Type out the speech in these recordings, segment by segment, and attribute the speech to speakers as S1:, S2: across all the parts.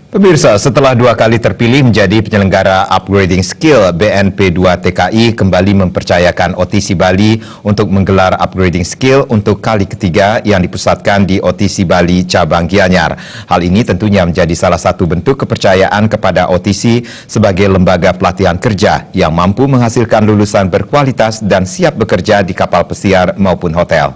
S1: Pemirsa, setelah 2 kali terpilih menjadi penyelenggara Upgrading Skill, BNP 2 TKI kembali mempercayakan OTC Bali untuk menggelar Upgrading Skill untuk kali ketiga yang dipusatkan di OTC Bali Cabang Gianyar. Hal ini tentunya menjadi salah satu bentuk kepercayaan kepada OTC sebagai lembaga pelatihan kerja yang mampu menghasilkan lulusan berkualitas dan siap bekerja di kapal pesiar maupun hotel.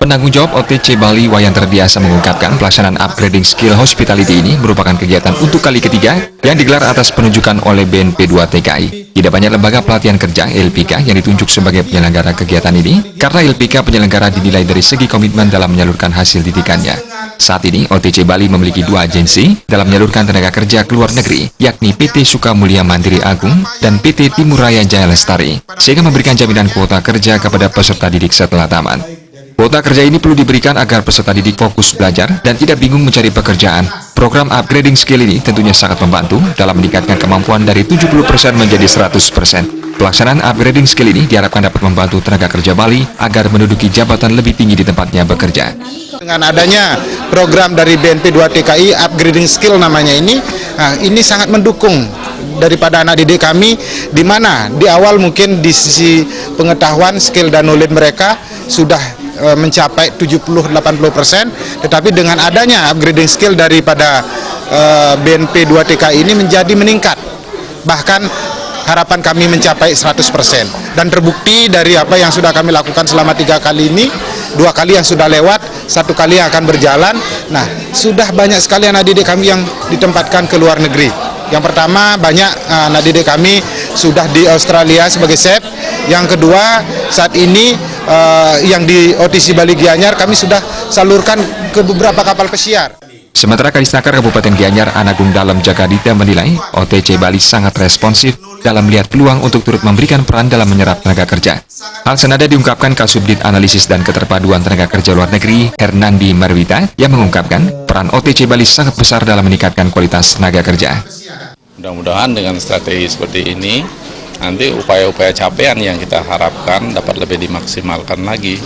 S2: Penanggung jawab OTC Bali Wayan Terbiasa mengungkapkan pelaksanaan Upgrading Skill Hospitality ini merupakan kegiatan untuk kali ketiga yang digelar atas penunjukan oleh BNP 2 TKI. Tidak banyak lembaga pelatihan kerja LPK yang ditunjuk sebagai penyelenggara kegiatan ini karena LPK penyelenggara dinilai dari segi komitmen dalam menyalurkan hasil didikannya. Saat ini OTC Bali memiliki 2 agensi dalam menyalurkan tenaga kerja ke luar negeri, yakni PT Sukamulya Mandiri Agung dan PT Timur Raya Jaya Lestari, sehingga memberikan jaminan kuota kerja kepada peserta didik setelah tamat. Kuota kerja ini perlu diberikan agar peserta didik fokus belajar dan tidak bingung mencari pekerjaan. Program Upgrading Skill ini tentunya sangat membantu dalam meningkatkan kemampuan dari 70% menjadi 100%. Pelaksanaan Upgrading Skill ini diharapkan dapat membantu tenaga kerja Bali agar menduduki jabatan lebih tinggi di tempatnya bekerja.
S3: Dengan adanya program dari BNP 2 TKI Upgrading Skill namanya ini sangat mendukung daripada anak didik kami, di mana di awal mungkin di sisi pengetahuan, skill dan knowledge mereka sudah mencapai 70-80%, tetapi dengan adanya upgrading skill daripada BNP 2 TKI ini menjadi meningkat, bahkan harapan kami mencapai 100%, dan terbukti dari apa yang sudah kami lakukan selama 3 kali ini, 2 kali yang sudah lewat, 1 kali yang akan berjalan. Nah, sudah banyak sekali anak didik kami yang ditempatkan ke luar negeri. Yang pertama, banyak anak didik kami sudah di Australia sebagai chef. Yang kedua, saat ini yang di OTC Bali Gianyar kami sudah salurkan ke beberapa kapal pesiar.
S2: Sementara Kadisnaker Kabupaten Gianyar Anagung Dalem Jagadita menilai OTC Bali sangat responsif dalam melihat peluang untuk turut memberikan peran dalam menyerap tenaga kerja. Hal senada diungkapkan Kasubdit Analisis dan Keterpaduan Tenaga Kerja Luar Negeri Hernandi Marwita yang mengungkapkan peran OTC Bali sangat besar dalam meningkatkan kualitas tenaga kerja.
S4: Mudah-mudahan dengan strategi seperti ini, nanti upaya-upaya capaian yang kita harapkan dapat lebih dimaksimalkan lagi,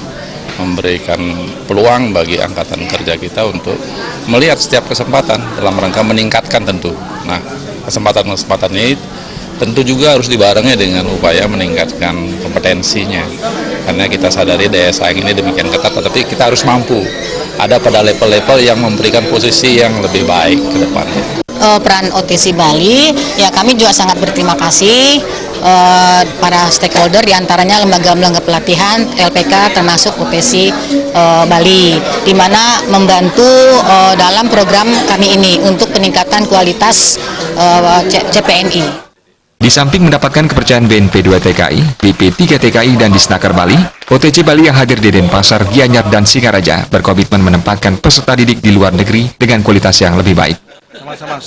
S4: memberikan peluang bagi angkatan kerja kita untuk melihat setiap kesempatan dalam rangka meningkatkan tentu. Nah, kesempatan-kesempatan ini tentu juga harus dibarengi dengan upaya meningkatkan kompetensinya. Karena kita sadari daya saing ini demikian ketat, tetapi kita harus mampu ada pada level-level yang memberikan posisi yang lebih baik ke depannya.
S5: Peran OTC Bali, ya kami juga sangat berterima kasih para stakeholder, diantaranya lembaga-lembaga pelatihan LPK termasuk OTC Bali, di mana membantu dalam program kami ini untuk peningkatan kualitas CPNI.
S2: Di samping mendapatkan kepercayaan BNP 2 TKI, BP 3 TKI dan Disnaker Bali, OTC Bali yang hadir di Denpasar, Gianyar, dan Singaraja berkomitmen menempatkan peserta didik di luar negeri dengan kualitas yang lebih baik.
S6: Sama-sama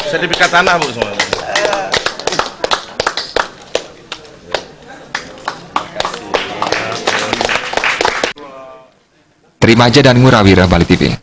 S6: sertifikat tanah, Bu, semua.
S2: Terima aja dan Ngurawira Bali TV.